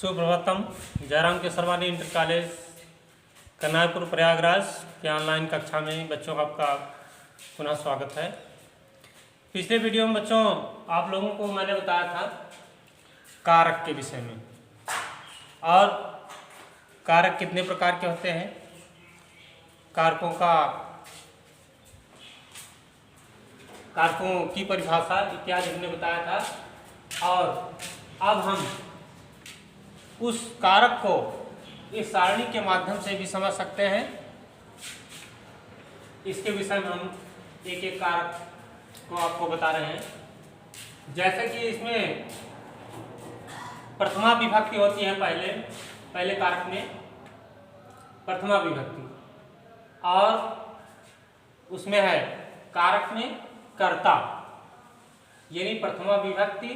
सुप्रभातम। जयराम के सरवानी inter college कन्हारपुर Prayagraj के online कक्षा में बच्चों का आपका पुनः स्वागत है। पिछले वीडियो में बच्चों आप लोगों को मैंने बताया था कारक के विषय में, और कारक कितने प्रकार के होते हैं, कारकों की परिभाषा इत्यादि हमने बताया था। और अब हम उस कारक को इस सारणी के माध्यम से भी समझ सकते हैं। इसके विषय में हम एक एक कारक को आपको बता रहे हैं। जैसे कि इसमें प्रथमा विभक्ति होती है, पहले कारक में प्रथमा विभक्ति, और उसमें है कारक में कर्ता, यानी प्रथमा विभक्ति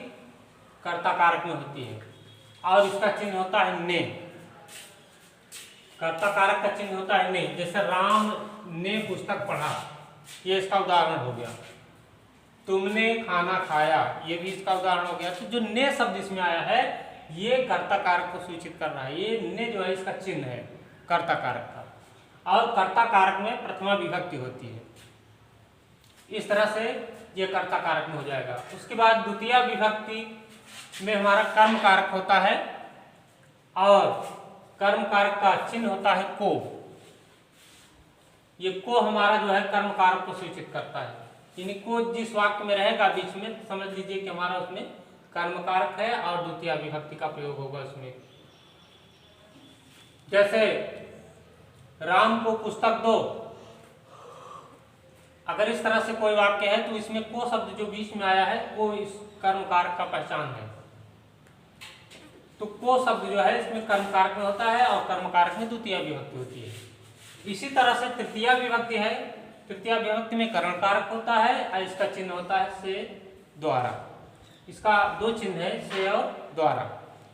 कर्ता कारक में होती है, और इसका चिन्ह होता है ने। कर्ता कारक का चिन्ह होता है ने। जैसे राम ने पुस्तक पढ़ा, ये इसका उदाहरण हो गया। तुमने खाना खाया, ये भी इसका उदाहरण हो गया। तो जो ने शब्द इसमें आया है, ये कर्ता कारक को सूचित कर रहा है। ये ने जो है इसका चिन्ह है कर्ता कारक का, और कर्ता कारक में प्रथमा विभक्ति होती है। इस तरह से ये कर्ता कारक में हो जाएगा। उसके बाद द्वितीय विभक्ति में हमारा कर्म कारक होता है, और कर्म कारक का चिन्ह होता है को। ये को हमारा जो है कर्म कारक को सूचित करता है, यानी को जिस वाक्य में रहेगा बीच में, समझ लीजिए कि हमारा उसमें कर्म कारक है और द्वितीय विभक्ति का प्रयोग होगा उसमें। जैसे राम को पुस्तक दो, अगर इस तरह से कोई वाक्य है तो इसमें को शब्द जो बीच में आया है वो इस कर्म कारक का पहचान है। तो को शब्द जो है इसमें कर्म कारक में होता है, और कर्म कारक में द्वितीय विभक्ति होती है। इसी तरह से तृतीय विभक्ति है। तृतीय विभक्ति में करण कारक होता है, और इसका चिन्ह होता है से द्वारा। इसका दो चिन्ह है, से और द्वारा।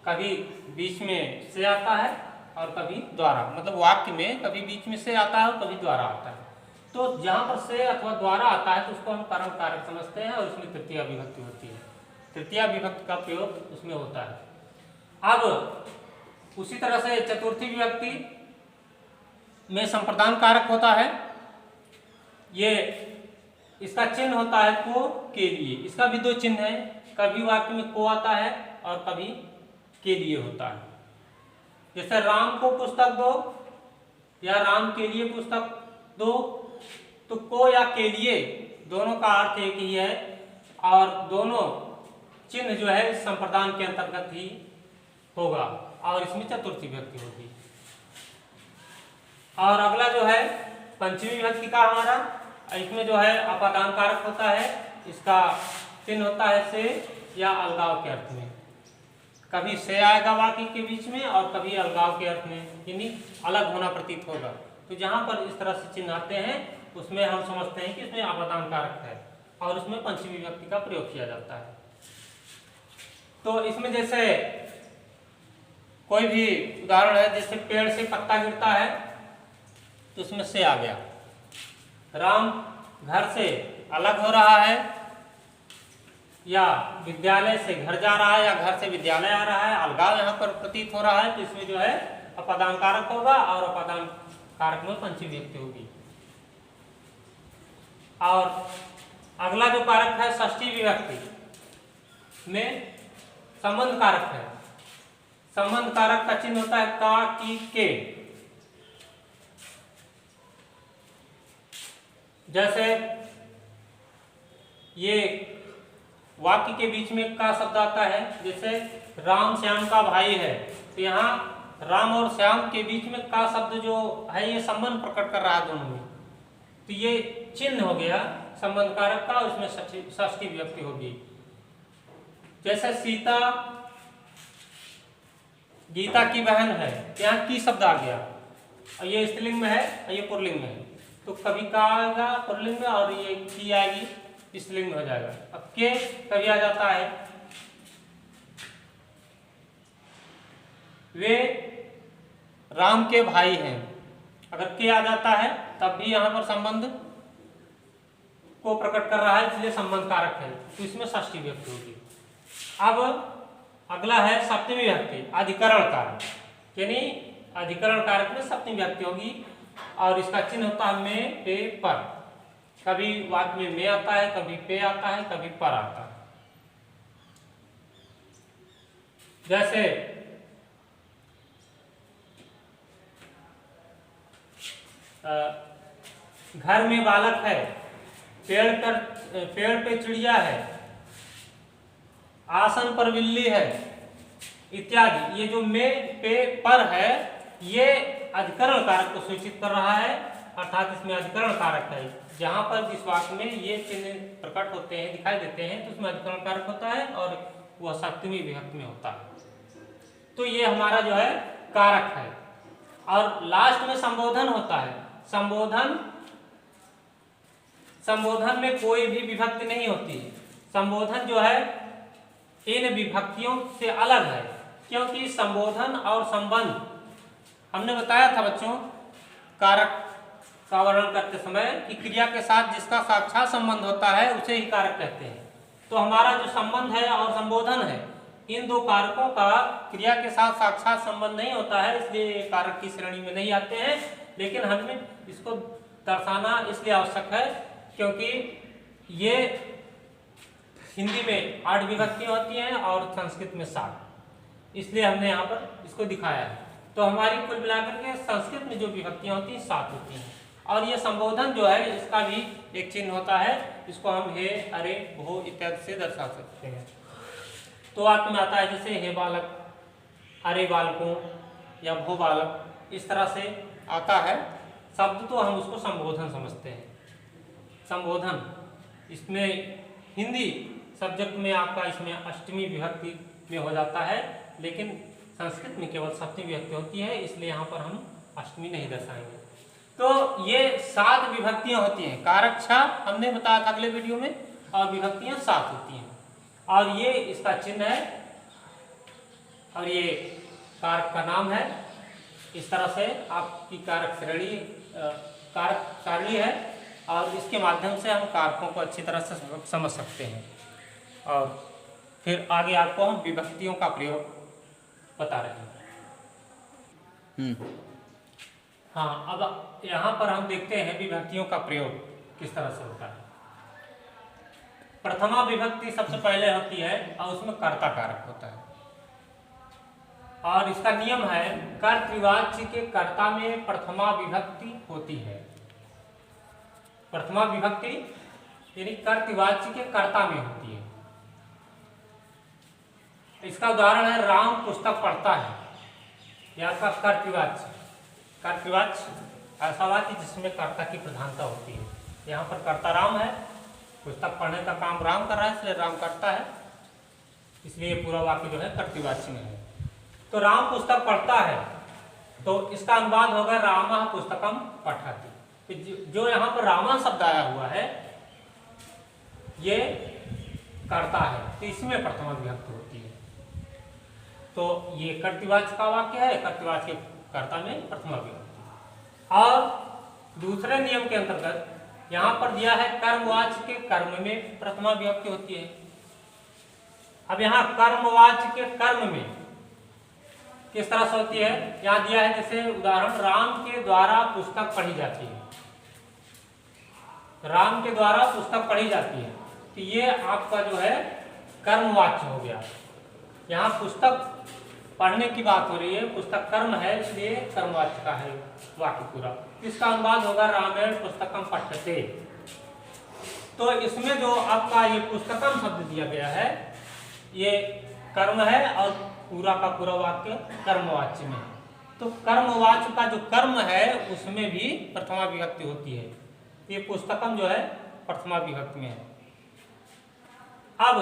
कभी बीच में से आता है और कभी द्वारा, मतलब वाक्य में कभी बीच में से आता है और कभी द्वारा आता है। तो जहां पर से अथवा द्वारा आता है तो उसको हम करण कारक समझते हैं, और उसमें तृतीय विभक्ति होती है। तृतीय विभक्ति का प्रयोग उसमें होता है। अब उसी तरह से चतुर्थी विभक्ति में संप्रदान कारक होता है। ये इसका चिन्ह होता है को के लिए। इसका भी दो चिन्ह है, कभी वाक्य में को आता है और कभी के लिए होता है। जैसे राम को पुस्तक दो या राम के लिए पुस्तक दो, तो को या के लिए दोनों का अर्थ एक ही है, और दोनों चिन्ह जो है संप्रदान के अंतर्गत ही होगा, और इसमें चतुर्थी विभक्ति होगी। और अगला जो है पंचमी विभक्ति का हमारा, इसमें जो है अपादान कारक होता है। इसका चिन्ह होता है से या अलगाव के अर्थ में। कभी से आएगा वाक्य के बीच में और कभी अलगाव के अर्थ में, यानी अलग होना प्रतीत होगा। तो जहां पर इस तरह से चिन्ह आते हैं उसमें हम समझते हैं कि इसमें अपादान कारक है, और उसमें पंचमी विभक्ति का प्रयोग किया जाता है। तो इसमें जैसे कोई भी उदाहरण है, जैसे पेड़ से पत्ता गिरता है तो उसमें से आ गया। राम घर से अलग हो रहा है, या विद्यालय से घर जा रहा है, या घर से विद्यालय आ रहा है, अलगाव यहाँ पर प्रतीत हो रहा है। तो इसमें जो है अपादान कारक होगा, और अपादान कारक में पंचमी विभक्ति होगी। और अगला जो कारक है षष्ठी विभक्ति में संबंध कारक है। संबंध कारक का चिन्ह होता है का, की, के। जैसे ये वाक्य के बीच में का शब्द आता है, जैसे राम श्याम का भाई है, तो यहाँ राम और श्याम के बीच में का शब्द जो है ये संबंध प्रकट कर रहा है दोनों में। तो ये चिन्ह हो गया संबंध कारक का, उसमें षष्ठी विभक्ति होगी। जैसे सीता गीता की बहन है, यहाँ की शब्द आ गया, और ये स्त्रीलिंग में है और ये पुल्लिंग में है। तो कभी का आएगा पुल्लिंग में, और ये की आएगी स्त्रीलिंग में हो जाएगा। अब के कभी आ जाता है, वे राम के भाई हैं, अगर के आ जाता है तब भी यहाँ पर संबंध को प्रकट कर रहा है, इसलिए संबंध कारक है, तो इसमें षष्ठी विभक्ति होगी। अब अगला है सप्तमी विभक्ति अधिकरण कारक, यानी अधिकरण कारक में सप्तमी विभक्ति होगी और इसका चिन्ह होता है में, पे, पर। कभी वाक्य में में आता है, कभी पे आता है, कभी पर आता है। जैसे घर में बालक है, पेड़ पे चिड़िया है, आसन पर बिल्ली है इत्यादि। ये जो में, पे, पर है ये अधिकरण कारक को सूचित कर रहा है, अर्थात इसमें अधिकरण कारक है। जहां पर जिस वाक्य में ये चिन्ह प्रकट होते हैं, दिखाई देते हैं, तो उसमें अधिकरण कारक होता है और वह सप्तमी विभक्ति में होता है। तो ये हमारा जो है कारक है। और लास्ट में संबोधन होता है। संबोधन में कोई भी विभक्ति नहीं होती। संबोधन जो है इन विभक्तियों से अलग है, क्योंकि संबोधन और संबंध हमने बताया था बच्चों कारक का वर्णन करते समय कि क्रिया के साथ जिसका साक्षात संबंध होता है उसे ही कारक कहते हैं। तो हमारा जो संबंध है और संबोधन है, इन दो कारकों का क्रिया के साथ साक्षात संबंध नहीं होता है, इसलिए कारक की श्रेणी में नहीं आते हैं। लेकिन हमें इसको दर्शाना इसलिए आवश्यक है क्योंकि ये हिंदी में 8 विभक्तियां होती हैं और संस्कृत में 7, इसलिए हमने यहाँ पर इसको दिखाया है। तो हमारी कुल मिलाकर के संस्कृत में जो विभक्तियां होती हैं 7 होती हैं। और ये संबोधन जो है इसका भी एक चिन्ह होता है, इसको हम हे, अरे, भो इत्यादि से दर्शा सकते हैं। तो वाक्य में आता है जैसे हे बालक, अरे बालकों या भो बालक, इस तरह से आता है शब्द, तो हम उसको संबोधन समझते हैं। संबोधन इसमें हिंदी सब्जेक्ट में आपका इसमें अष्टमी विभक्ति में हो जाता है, लेकिन संस्कृत में केवल सप्तमी विभक्ति होती है, इसलिए यहाँ पर हम अष्टमी नहीं दर्शाएंगे। तो ये 7 विभक्तियां होती हैं। कारक 6 हमने बताया था अगले वीडियो में, और विभक्तियां 7 होती हैं। और ये इसका चिन्ह है और ये कारक का नाम है। इस तरह से आपकी कारक श्रेणी कारक सारणी है और इसके माध्यम से हम कारकों को अच्छी तरह से समझ सकते हैं। और फिर आगे आपको हम विभक्तियों का प्रयोग बता रहे हैं। हाँ, अब यहाँ पर हम देखते हैं विभक्तियों का प्रयोग किस तरह से होता है। प्रथमा विभक्ति सबसे पहले होती है और उसमें कर्ता कारक होता है। और इसका नियम है कर्तृवाच्य के कर्ता में प्रथमा विभक्ति होती है। प्रथमा विभक्ति यानी कर्तृवाच्य के कर्ता में होती है। इसका उदाहरण है राम पुस्तक पढ़ता है, यह आपका कर्तृवाच्य। कर्तृवाच्य ऐसा वाक्य जिसमें कर्ता की प्रधानता होती है। यहाँ पर कर्ता राम है, पुस्तक पढ़ने का काम राम कर रहा है, इसलिए राम करता है, इसलिए पूरा वाक्य जो है कर्तृवाच्य में है। तो राम पुस्तक पढ़ता है, तो इसका अनुवाद होगा रामः पुस्तकम पठति। जो यहाँ पर रामा शब्द आया हुआ है ये कर्ता है, तो इसमें प्रथमा विभक्ति होती है। तो ये कर्तृवाच्य का वाक्य है, कर्तृवाच्य के कर्ता में प्रथमा विभक्ति। और दूसरे नियम के अंतर्गत यहाँ पर दिया है कर्मवाच्य के कर्म में प्रथमा विभक्ति होती है। अब यहाँ कर्मवाच्य के कर्म में किस तरह से होती है, यहाँ दिया है जैसे उदाहरण राम के द्वारा पुस्तक पढ़ी जाती है। राम के द्वारा पुस्तक पढ़ी जाती है, तो ये आपका जो है कर्मवाच्य हो गया। यहाँ पुस्तक पढ़ने की बात हो रही है, पुस्तक कर्म है, इसलिए कर्मवाच्य का है वाक्य पूरा। इसका अनुवाद होगा रामायण पुस्तकम पठते। तो इसमें जो आपका ये पुस्तकम शब्द दिया गया है ये कर्म है और पूरा का पूरा वाक्य कर्मवाच्य में। तो कर्मवाच्य का जो कर्म है उसमें भी प्रथमा विभक्ति होती है। ये पुस्तकम जो है प्रथमा विभक्ति में है। अब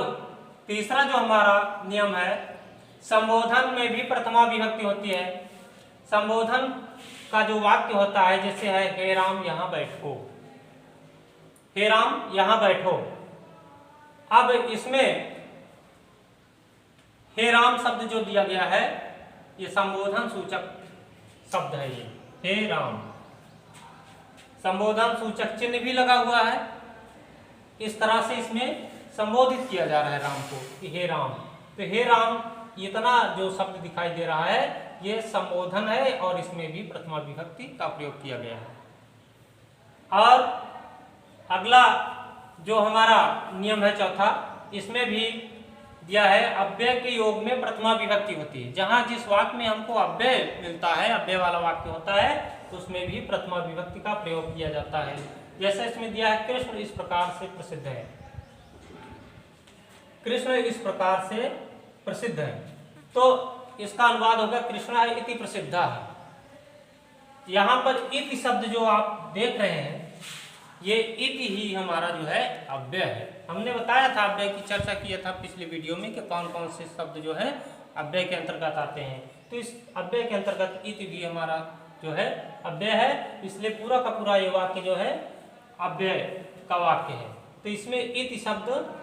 तीसरा जो हमारा नियम है, संबोधन में भी प्रथमा विभक्ति होती है। संबोधन का जो वाक्य होता है जैसे है हे राम यहाँ बैठो, हे राम यहाँ बैठो। अब इसमें हे राम शब्द जो दिया गया है ये संबोधन सूचक शब्द है। ये हे राम संबोधन सूचक चिन्ह भी लगा हुआ है। इस तरह से इसमें संबोधित किया जा रहा है राम को कि हे राम। तो हे राम इतना जो शब्द दिखाई दे रहा है ये संबोधन है और इसमें भी प्रथमा विभक्ति का प्रयोग किया गया है। और अगला जो हमारा नियम है चौथा, इसमें भी दिया है अव्यय के योग में प्रथमा विभक्ति होती है। जहां जिस वाक्य में हमको अव्यय मिलता है, अव्यय वाला वाक्य होता है, उसमें भी प्रथमा विभक्ति का प्रयोग किया जाता है। जैसे इसमें दिया है कृष्ण इस प्रकार से प्रसिद्ध है, कृष्ण इस प्रकार से प्रसिद्ध है, तो इसका अनुवाद होगा कृष्ण है इति प्रसिद्ध है। यहाँ पर इति शब्द जो आप देख रहे हैं ये इति ही हमारा जो है अव्यय है। हमने बताया था, अव्यय की चर्चा किया था पिछले वीडियो में कि कौन कौन से शब्द जो है अव्यय के अंतर्गत आते हैं। तो इस अव्यय के अंतर्गत इति भी हमारा जो है अव्यय है, इसलिए पूरा का पूरा ये वाक्य जो है अव्यय का वाक्य है। तो इसमें इति शब्द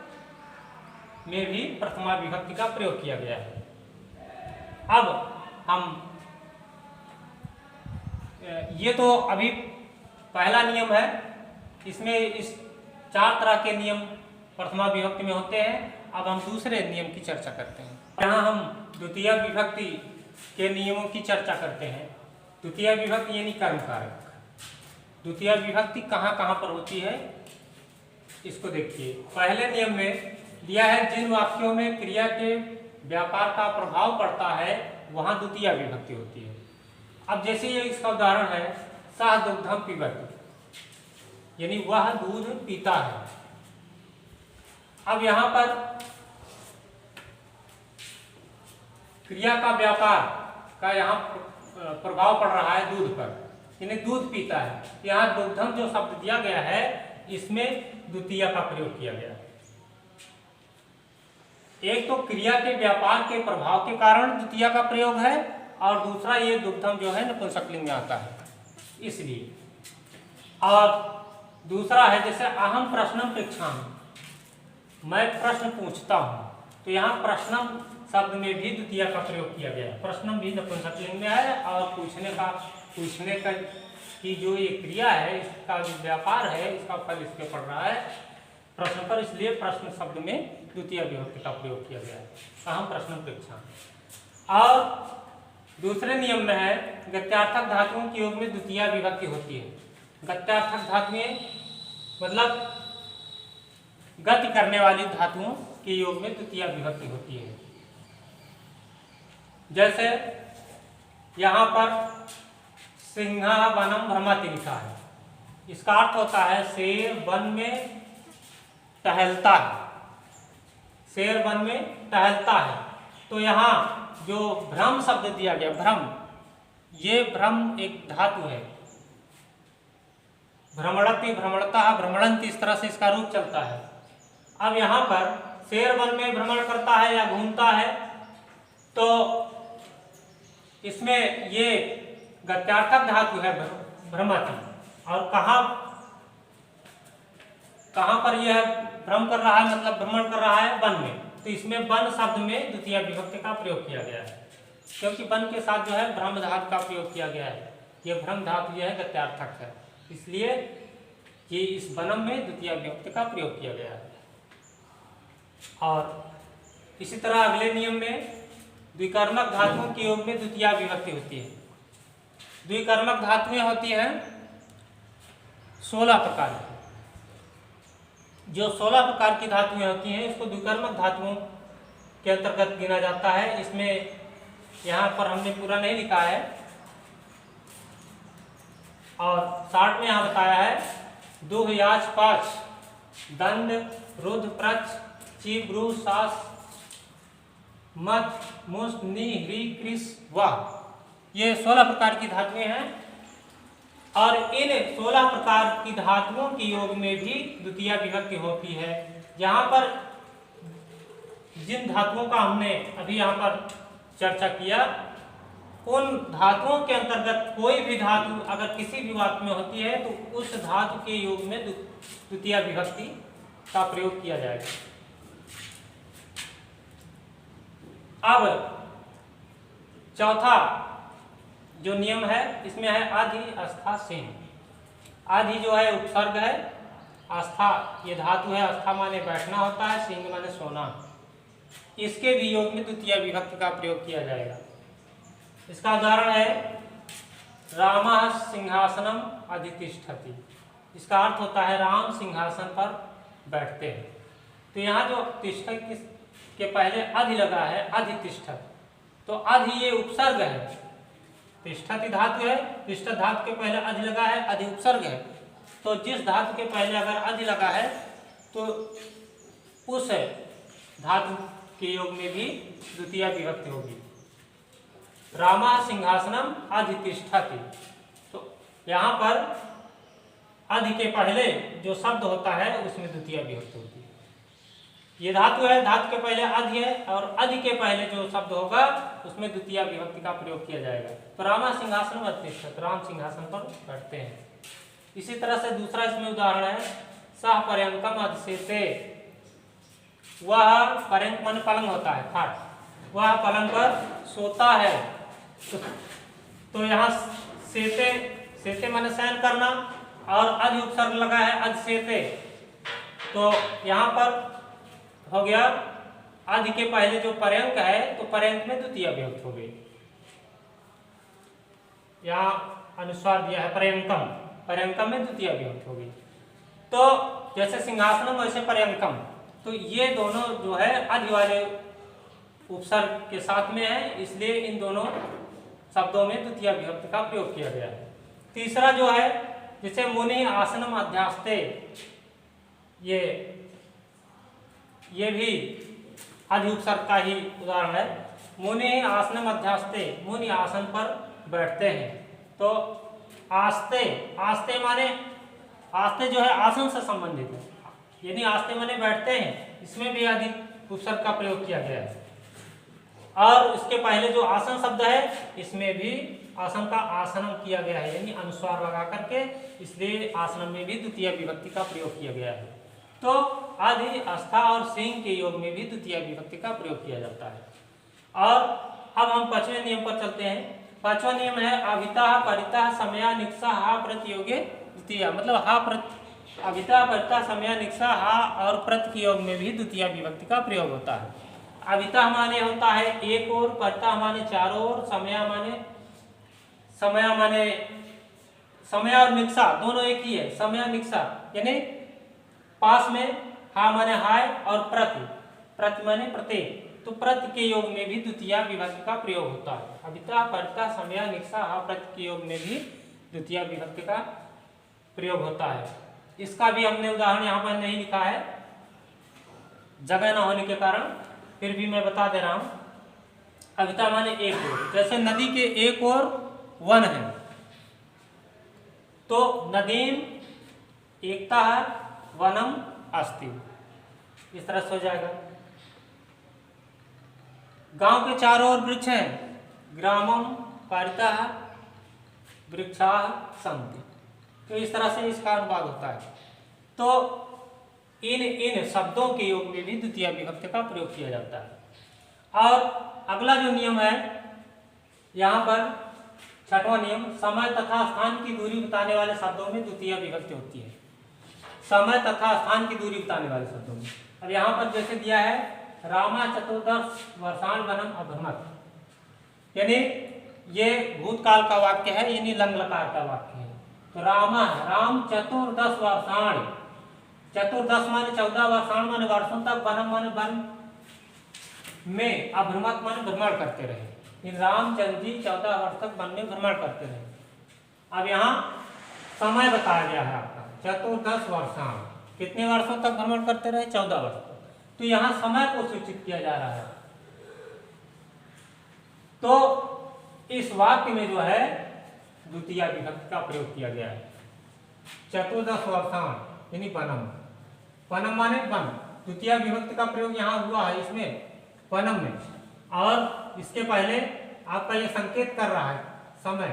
में भी प्रथमा विभक्ति का प्रयोग किया गया है। अब हम ये तो अभी पहला नियम है, इसमें इस 4 तरह के नियम प्रथमा विभक्ति में होते हैं। अब हम दूसरे नियम की चर्चा करते हैं। यहाँ हम द्वितीय विभक्ति के नियमों की चर्चा करते हैं। द्वितीय विभक्ति यानी कर्म कारक। द्वितीय विभक्ति कहाँ कहाँ पर होती है इसको देखिए। पहले नियम में दिया है जिन वाक्यों में क्रिया के व्यापार का प्रभाव पड़ता है वहां द्वितीय विभक्ति होती है। अब जैसे ये इसका उदाहरण है, सह दुग्धम पिबति, यानी वह दूध पीता है। अब यहाँ पर क्रिया का व्यापार का यहाँ प्रभाव पड़ रहा है दूध पर, यानी दूध पीता है। यहाँ दुग्धम जो शब्द दिया गया है इसमें द्वितीय का प्रयोग किया गया है। एक तो क्रिया के व्यापार के प्रभाव के कारण द्वितीय का प्रयोग है, और दूसरा ये दुग्धम जो है नपुंसकलिंग में आता है इसलिए। और दूसरा है जैसे अहम प्रश्नम पृच्छामि, मैं प्रश्न पूछता हूँ, तो यहाँ प्रश्नम शब्द में भी द्वितीय का प्रयोग किया गया है। प्रश्नम भी नपुंसकलिंग में है और पूछने का की जो ये क्रिया है, इसका जो व्यापार है, इसका फल इस पे पड़ रहा है प्रश्न पर, इसलिए प्रश्न शब्द में द्वितीय विभक्ति का प्रयोग किया गया है। अहम प्रश्नम पृच्छामि। और दूसरे नियम में है गत्यार्थक धातुओं के योग में द्वितीय विभक्ति होती है। गत्यार्थक धातुएं मतलब गति करने वाली धातुओं के योग में द्वितीय विभक्ति होती है। जैसे यहाँ पर सिंहा वनम भ्रमति लिखा है, इसका अर्थ होता है शेर वन में टहलता है, शेर वन में टहलता है। तो यहाँ जो भ्रम शब्द दिया गया, भ्रम, ये भ्रम एक धातु है। भ्रमणति, भ्रमणता, भ्रमणंति, इस तरह से इसका रूप चलता है। अब यहाँ पर शेर वन में भ्रमण करता है या घूमता है, तो इसमें ये गत्यार्थक धातु है भ्रमति। और कहाँ पर यह भ्रम कर रहा है, मतलब भ्रमण कर रहा है वन में, तो इसमें वन शब्द में द्वितीय विभक्ति का प्रयोग किया गया है, क्योंकि वन के साथ जो है भ्रम धातु का प्रयोग किया गया है। यह भ्रम धातु जो है गत्यार्थक है, इसलिए ये इस वनम में द्वितीय विभक्ति का प्रयोग किया गया है। और इसी तरह अगले नियम में द्विकर्मक धातुओं के योग में द्वितीय विभक्ति होती है। द्विकर्मक धातुएं होती हैं 16 प्रकार की। जो 16 प्रकार की धातुएं होती हैं इसको द्विकर्मक धातुओं के अंतर्गत गिना जाता है। इसमें यहाँ पर हमने पूरा नहीं लिखा है, और शार्ट में यहाँ बताया है दुह, याच, पाच, दंड, रुद्ध, प्रच, चीव, ब्रू, सास, मत, मुष्ट, नि, ह्री, कृस, वाह, ये 16 प्रकार की धातुएं हैं। और इन 16 प्रकार की धातुओं के योग में भी द्वितीय विभक्ति होती है। यहाँ पर जिन धातुओं का हमने अभी यहाँ पर चर्चा किया, उन धातुओं के अंतर्गत कोई भी धातु अगर किसी भी वाक्य में होती है तो उस धातु के योग में द्वितीय विभक्ति का प्रयोग किया जाएगा। अब चौथा जो नियम है इसमें है आधि, आस्था, सेन। आधि जो है उपसर्ग है, आस्था ये धातु है, आस्था माने बैठना होता है, सिंह माने सोना। इसके भी योग में द्वितीय विभक्ति का प्रयोग किया जाएगा। इसका उदाहरण है रामः सिंहासनम अधितिष्ठति। इसका अर्थ होता है राम सिंहासन पर बैठते हैं। तो यहाँ जो तिष्ठत के पहले अधि लगा है अधितिष्ठत, तो अधि ये उपसर्ग है। तिष्ठति धातु है, तिष्ठत धातु के पहले अधि लगा है, अधि उपसर्ग है। तो जिस धातु के पहले अगर अधि लगा है तो उस धातु के योग में भी द्वितीय विभक्ति होगी। रामा सिंहासनम अधितिष्ठति, तो यहाँ पर अधि के पहले जो शब्द होता है उसमें द्वितीय विभक्ति होती है। ये धातु है, धातु के पहले अधि है और अधि के पहले जो शब्द होगा उसमें द्वितीय विभक्ति का प्रयोग किया जाएगा। तो रामा सिंहासनम अधितिष्ठति, राम सिंहासन पर बैठते हैं। इसी तरह से दूसरा इसमें उदाहरण है सह पर्यंकम अधिसेते। वह पर्यंक मन पलंग होता है, खाट, वह पलंग पर सोता है। तो यहाँ सेते, सेते माने शयन करना और अधि उपसर्ग लगा है अधिसेते, तो यहाँ पर हो गया अधि के पहले जो पर्यंक है तो पर्यंक में द्वितीय विभक्ति हो गई। यहाँ अनुस्वार दिया है पर्यंकम, पर्यंकम में द्वितीय विभक्ति हो गई। तो जैसे सिंहासनम वैसे पर्यंकम, तो ये दोनों जो है अधि वाले उपसर्ग के साथ में है, इसलिए इन दोनों शब्दों में द्वितीय विभक्ति का प्रयोग किया गया है। तीसरा जो है जैसे मुनि आसनम अध्यास्ते, ये भी अधि उपसर्ग का ही उदाहरण है। मुनि आसनम अध्यास्ते, मुनि आसन पर बैठते हैं। तो आस्ते, आस्ते माने, आस्ते जो है आसन से संबंधित है, यानी आस्ते माने बैठते हैं, इसमें भी अधि उपसर्ग का प्रयोग किया गया है। और इसके पहले जो आसन शब्द है इसमें भी आसन का आसनम किया गया है, यानी अनुस्वार लगा करके, इसलिए आसनम में भी द्वितीय विभक्ति का प्रयोग किया गया है। तो अधि, अस्था और सिंह के योग में भी द्वितीय विभक्ति का प्रयोग किया जाता है। और अब हम पांचवें नियम पर चलते हैं। पांचवा नियम है अभिता परिता समया निक्सा हा प्रतियोगे द्वितीय, मतलब हा प्रति, अभिता परिता समया निक्सा हा और प्रति के योग में भी द्वितीय विभक्ति का प्रयोग होता है। अभिता माने होता है एक ओर, परिता माने चारों ओर, समया माने, समया माने, समय और निक्सा दोनों एक ही है। समया निक्सा यानी पास में, हा माने हाय और प्रति, प्रति माने प्रत्येक, तो प्रति के योग में भी द्वितीय विभक्ति का प्रयोग होता है। अभिता परिता समया निक्सा हा प्रति के योग में भी द्वितीय विभक्ति का प्रयोग होता है। इसका भी हमने उदाहरण यहाँ पर नहीं लिखा है जगह न होने के कारण, फिर भी मैं बता दे रहा हूँ। अभिता माने एक ओर, जैसे नदी के एक ओर वन है, तो नदीम एकता वनम अस्ति, इस तरह से हो जाएगा। गांव के चारों ओर वृक्ष हैं, ग्रामम पारिता वृक्षा सन्ति, तो इस तरह से इसका अनुवाद होता है। तो इन शब्दों के योग में भी द्वितीय विभक्ति का प्रयोग किया जाता है। और अगला जो नियम है यहाँ पर छठवां नियम, समय तथा स्थान की दूरी बताने वाले शब्दों में द्वितीय विभक्ति होती है। समय तथा स्थान की दूरी बताने वाले शब्दों में, अब यहाँ पर जैसे दिया है रामा चतुर्दश वर्षाण वनम अभ्रमत, यानी ये भूतकाल का वाक्य है, यानी लंग लकार का वाक्य है। तो रामा, राम चतुर्दश वर्षाण, चतुर्दश माने 14 वर्षाण माने वर्षों तक, वनम माने वन में, अभ्रमत माने भ्रमण करते रहे। रामचंद्र जी 14 वर्ष तक वन में भ्रमण करते रहे। अब यहाँ समय बताया गया है आपका, चतुर्दश वर्षाण, कितने वर्षों तक भ्रमण करते रहे? 14 वर्ष तक। तो यहाँ समय को सूचित किया जा रहा है। तो इस वाक्य में जो है द्वितीय विभक्ति का प्रयोग किया गया है। चतुर्दश वर्षाण यानी वनम, वनम माने वन, द्वितीय विभक्ति का प्रयोग यहाँ हुआ है इसमें वनम में। और इसके पहले आपका ये संकेत कर रहा है समय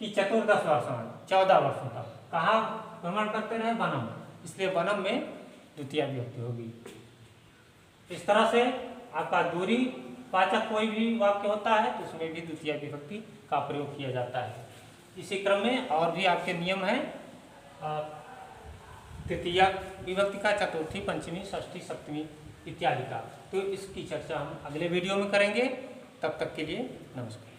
कि चतुर्दश वर्षाण 14 वर्षों तक कहाँ भ्रमण करते रहे? वनम, इसलिए वनम में द्वितीय विभक्ति होगी। इस तरह से आपका दूरी वाचक कोई भी वाक्य होता है तो उसमें भी द्वितीय विभक्ति का प्रयोग किया जाता है। इसी क्रम में और भी आपके नियम हैं तृतीय विभक्ति का, चतुर्थी, पंचमी, षष्ठी, सप्तमी इत्यादि का। तो इसकी चर्चा हम अगले वीडियो में करेंगे। तब तक के लिए नमस्कार।